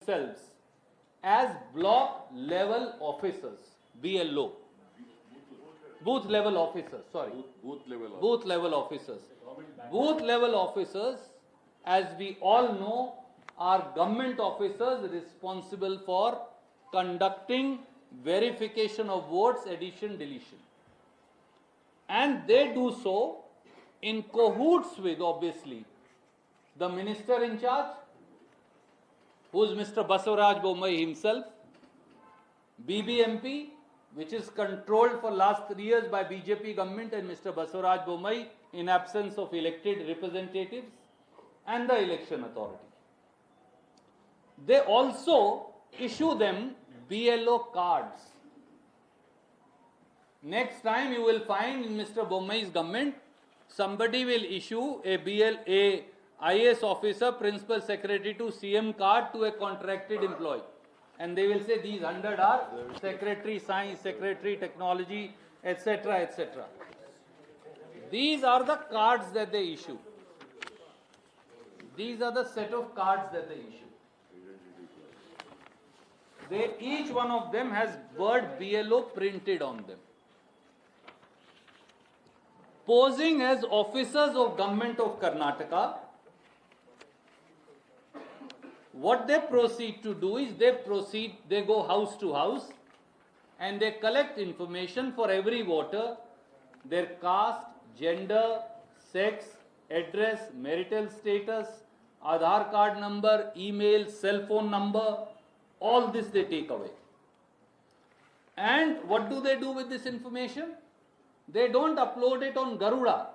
themselves as block level officers, BLO. Booth level officers, sorry. Booth level. Booth level officers. Booth level officers, as we all know, are government officers responsible for conducting verification of votes, addition, deletion. And they do so in cahoots with, obviously, the minister in charge, who is Mr. Basavaraj Bommai himself, BBMP, which is controlled for last 3 years by BJP government and Mr. Basavaraj Bommai in absence of elected representatives, and the election authority. They also issue them BLO cards. Next time you will find in Mr. Bommai's government, somebody will issue a IAS officer, principal secretary to CM card to a contracted employee. And they will say these 100 are secretary science, secretary technology, etc., etc. These are the cards that they issue. These are the set of cards that they issue. Each one of them has word BLO printed on them. Posing as officers of government of Karnataka, what they proceed to do is they go house to house and they collect information for every voter, their caste, gender, sex, address, marital status, Aadhaar card number, email, cell phone number, all this they take away. And what do they do with this information? They don't upload it on Garuda,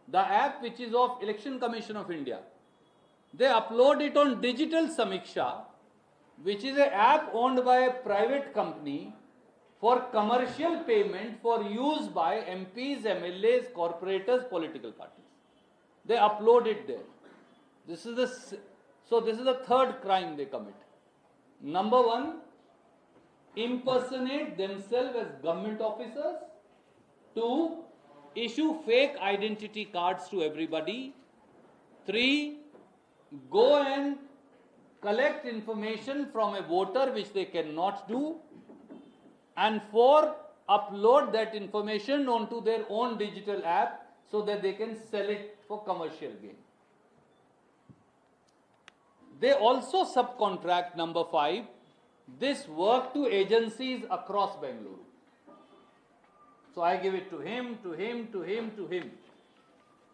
the app which is of Election Commission of India. They upload it on Digital Samiksha, which is an app owned by a private company for commercial payment for use by MPs, MLAs, corporators, political parties. They upload it there. This is the third crime they commit. Number one, impersonate themselves as government officers. 2, issue fake identity cards to everybody. 3, go and collect information from a voter which they cannot do. And 4, upload that information onto their own digital app so that they can sell it for commercial gain. They also subcontract, number 5, this work to agencies across Bangalore. So I give it to him, to him, to him, to him.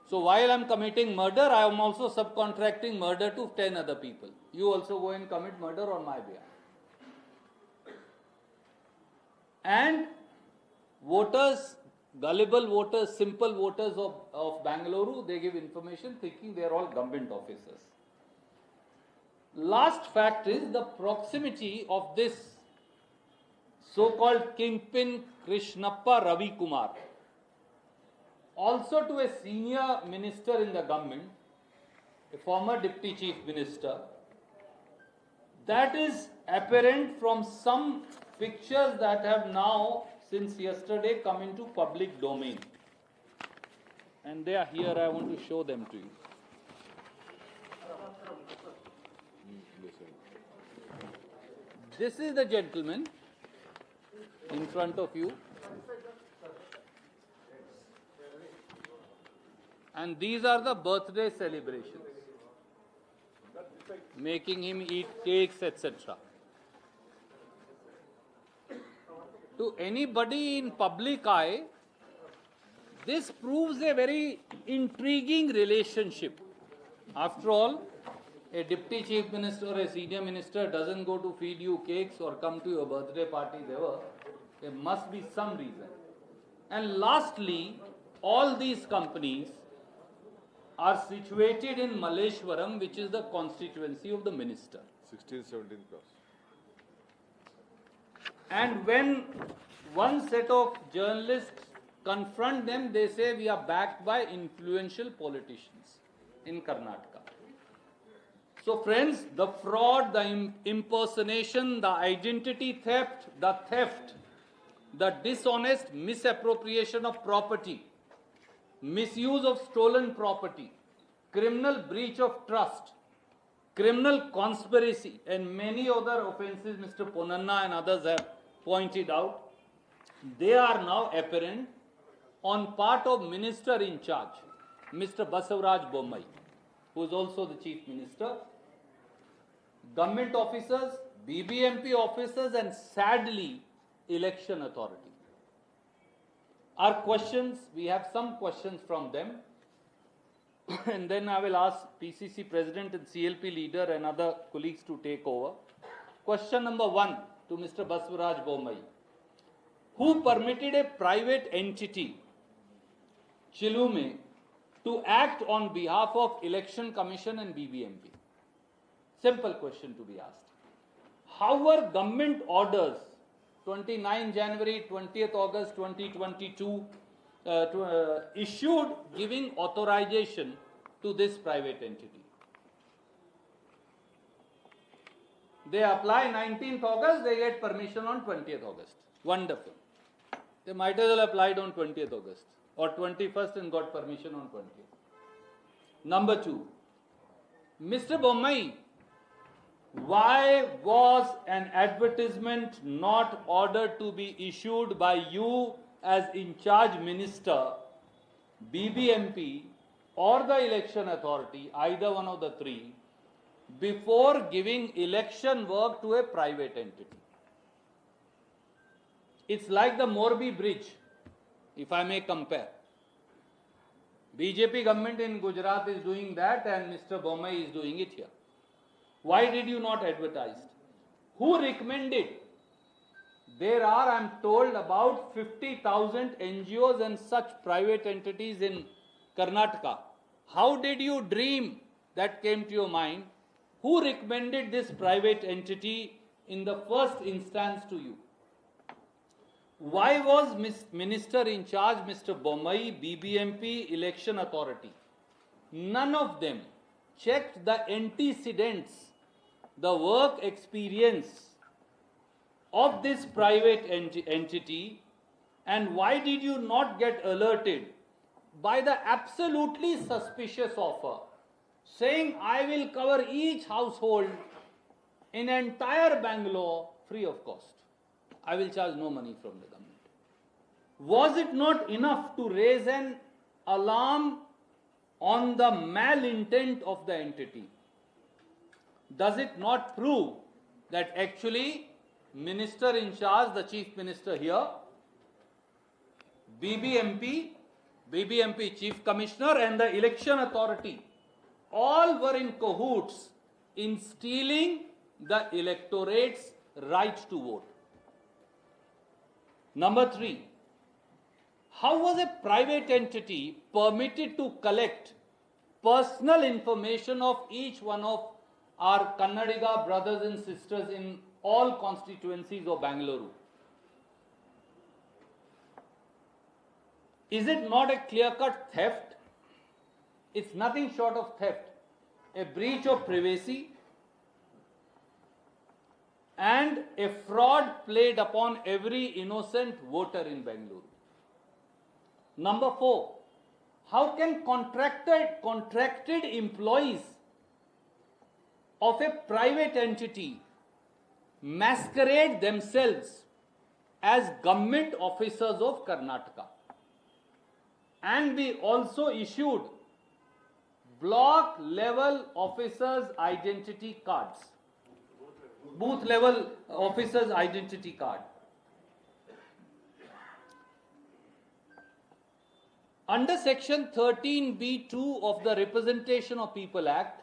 So while I am committing murder, I am also subcontracting murder to 10 other people. You also go and commit murder on my behalf. And voters, gullible voters, simple voters of Bangalore, they give information thinking they are all government officers. Last fact is the proximity of this so-called kingpin Krishnappa Ravi Kumar, also to a senior minister in the government, a former deputy chief minister. That is apparent from some pictures that have now, since yesterday, come into public domain. And they are here, I want to show them to you. This is the gentleman in front of you. And these are the birthday celebrations, making him eat cakes, etc. To anybody in public eye, this proves a very intriguing relationship. After all, a deputy chief minister or a senior minister doesn't go to feed you cakes or come to your birthday parties ever. There must be some reason. And lastly, all these companies are situated in Malleshwaram, which is the constituency of the minister. 16th, 17th class. And when one set of journalists confront them, they say we are backed by influential politicians in Karnataka. So friends, the fraud, the impersonation, the identity theft, the dishonest misappropriation of property, misuse of stolen property, criminal breach of trust, criminal conspiracy and many other offences Mr. Ponanna and others have pointed out, they are now apparent on part of Minister in charge, Mr. Basavaraj Bommai, who is also the Chief Minister, government officers, BBMP officers, and sadly, election authority. Our questions, we have some questions from them, and then I will ask PCC President and CLP leader and other colleagues to take over. Question number 1 to Mr. Basavaraj Bommai. Who permitted a private entity, Chilume, to act on behalf of Election Commission and BBMP? Simple question to be asked. How were government orders 29 January, 20th August 2022 issued giving authorization to this private entity? They apply 19th August, they get permission on 20th August. Wonderful. They might as well applied on 20th August or 21st and got permission on 20th. Number 2, Mr. Bommai, why was an advertisement not ordered to be issued by you as in charge minister, BBMP or the election authority, either one of the three, before giving election work to a private entity? It's like the Morbi Bridge, if I may compare. BJP government in Gujarat is doing that and Mr. Bommai is doing it here. Why did you not advertise? Who recommended? There are, I am told, about 50,000 NGOs and such private entities in Karnataka. How did you dream that came to your mind? Who recommended this private entity in the first instance to you? Why was Minister in charge, Mr. Bommai, BBMP, Election Authority? None of them checked the antecedents, the work experience of this private entity, and why did you not get alerted by the absolutely suspicious offer saying I will cover each household in entire Bangalore free of cost? I will charge no money from the government. Was it not enough to raise an alarm on the malintent of the entity? Does it not prove that actually Minister in charge, the Chief Minister here, BBMP Chief Commissioner and the Election Authority all were in cahoots in stealing the electorate's right to vote? Number 3, how was a private entity permitted to collect personal information of each one of our Kannadiga brothers and sisters in all constituencies of Bangalore? Is it not a clear-cut theft? It's nothing short of theft, a breach of privacy, and a fraud played upon every innocent voter in Bangalore. Number 4, how can contracted employees of a private entity masquerade themselves as government officers of Karnataka and be also issued block level officers' identity cards, booth level officers' identity card? Under section 13B2 of the Representation of People Act,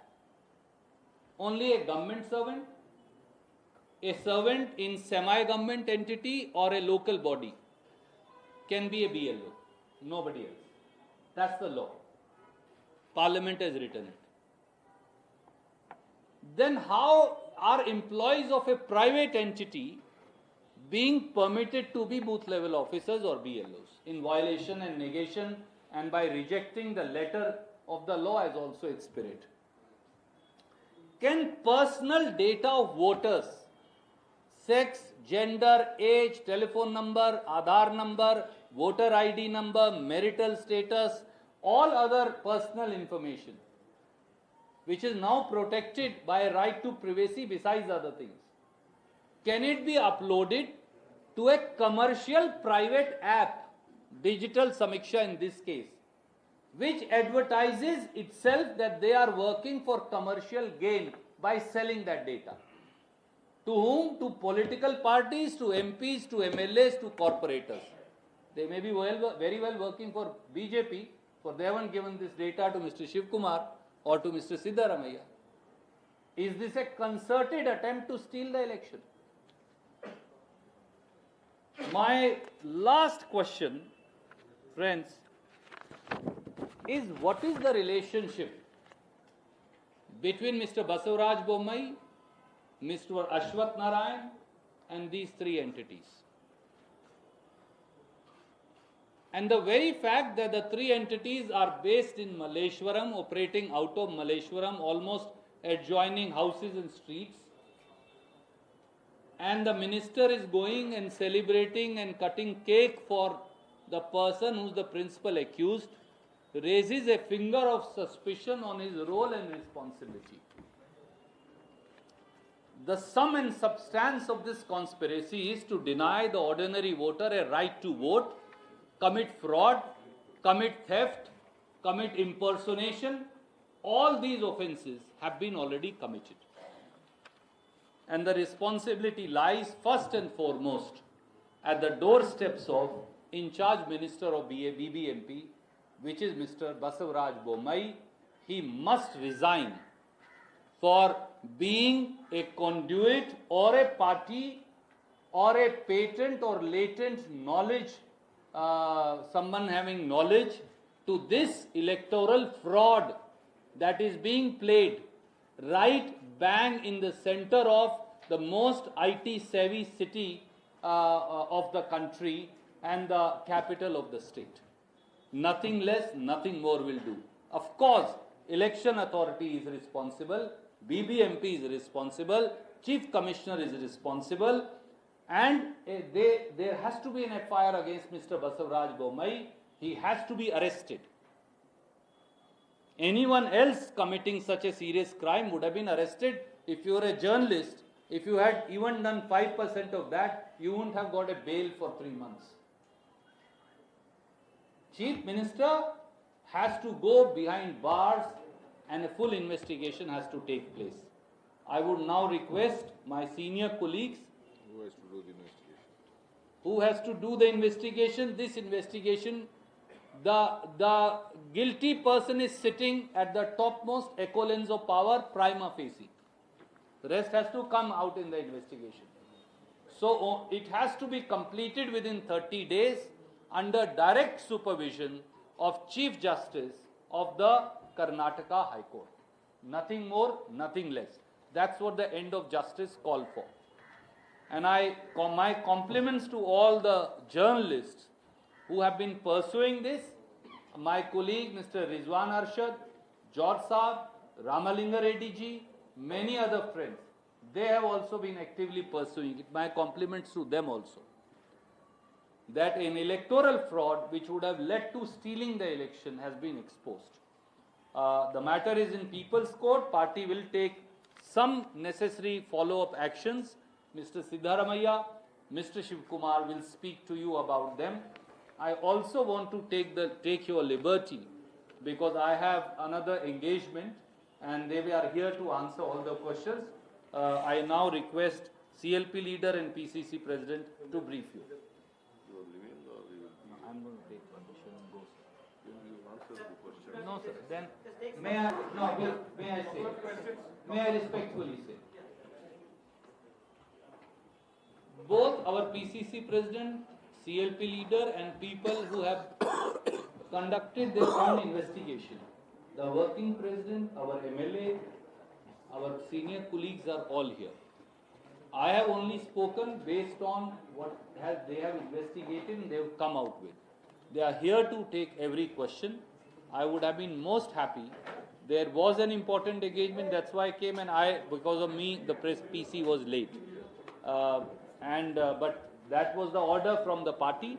only a government servant, a servant in semi-government entity or a local body can be a BLO. Nobody else. That's the law. Parliament has written it. Then how are employees of a private entity being permitted to be booth level officers or BLOs in violation and negation and by rejecting the letter of the law as also its spirit? Can personal data of voters, sex, gender, age, telephone number, Aadhaar number, voter ID number, marital status, all other personal information which is now protected by a right to privacy besides other things, can it be uploaded to a commercial private app, digital Samiksha in this case, which advertises itself that they are working for commercial gain by selling that data? To whom? To political parties, to MPs, to MLAs, to corporators. They may be very well working for BJP, for they haven't given this data to Mr. Shiv Kumar or to Mr. Siddaramaiah. Is this a concerted attempt to steal the election? My last question, friends, is what is the relationship between Mr. Basavaraj Bommai, Mr. Ashwath Narayan and these three entities? And the very fact that the three entities are based in Malleshwaram, operating out of Malleshwaram, almost adjoining houses and streets, and the minister is going and celebrating and cutting cake for the person who's the principal accused, raises a finger of suspicion on his role and responsibility. The sum and substance of this conspiracy is to deny the ordinary voter a right to vote, commit fraud, commit theft, commit impersonation. All these offences have been already committed. And the responsibility lies first and foremost at the doorsteps of in charge minister of BBMP, which is Mr. Basavaraj Bommai. He must resign for being a conduit or a party or a patent or latent knowledge, someone having knowledge to this electoral fraud that is being played right bang in the center of the most IT savvy city of the country and the capital of the state. Nothing less, nothing more will do. Of course, election authority is responsible, BBMP is responsible, Chief Commissioner is responsible, and there has to be an FIR against Mr. Basavaraj Bommai. He has to be arrested. Anyone else committing such a serious crime would have been arrested. If you were a journalist, if you had even done 5% of that, you wouldn't have got a bail for 3 months. Chief Minister has to go behind bars and a full investigation has to take place. I would now request my senior colleagues. Who has to do the investigation? Who has to do the investigation? This investigation, the guilty person is sitting at the topmost echelons of power prima facie. The rest has to come out in the investigation. So it has to be completed within 30 days under direct supervision of Chief Justice of the Karnataka High Court. Nothing more, nothing less. That's what the end of justice called for. And my compliments to all the journalists who have been pursuing this. My colleague Mr. Rizwan Arshad, George Saab, Ramalinga Reddy ji, many other friends, they have also been actively pursuing it. My compliments to them also. That an electoral fraud which would have led to stealing the election has been exposed. The matter is in People's Court. Party will take some necessary follow-up actions. Mr. Siddaramaiah, Mr. Shiv Kumar will speak to you about them. I also want to take your liberty because I have another engagement and they are here to answer all the questions. I now request CLP leader and PCC president to brief you. You are leaving or you will be? I'm going to take permission and go. Then you answer the question. No, sir. Then may I say? May I respectfully say? Both our PCC president, CLP leader and people who have conducted their own investigation, the working president, our MLA, our senior colleagues are all here. I have only spoken based on what they have investigated and they have come out with. They are here to take every question. I would have been most happy. There was an important engagement, that's why I came, and because of me, the press PC was late. But that was the order from the party.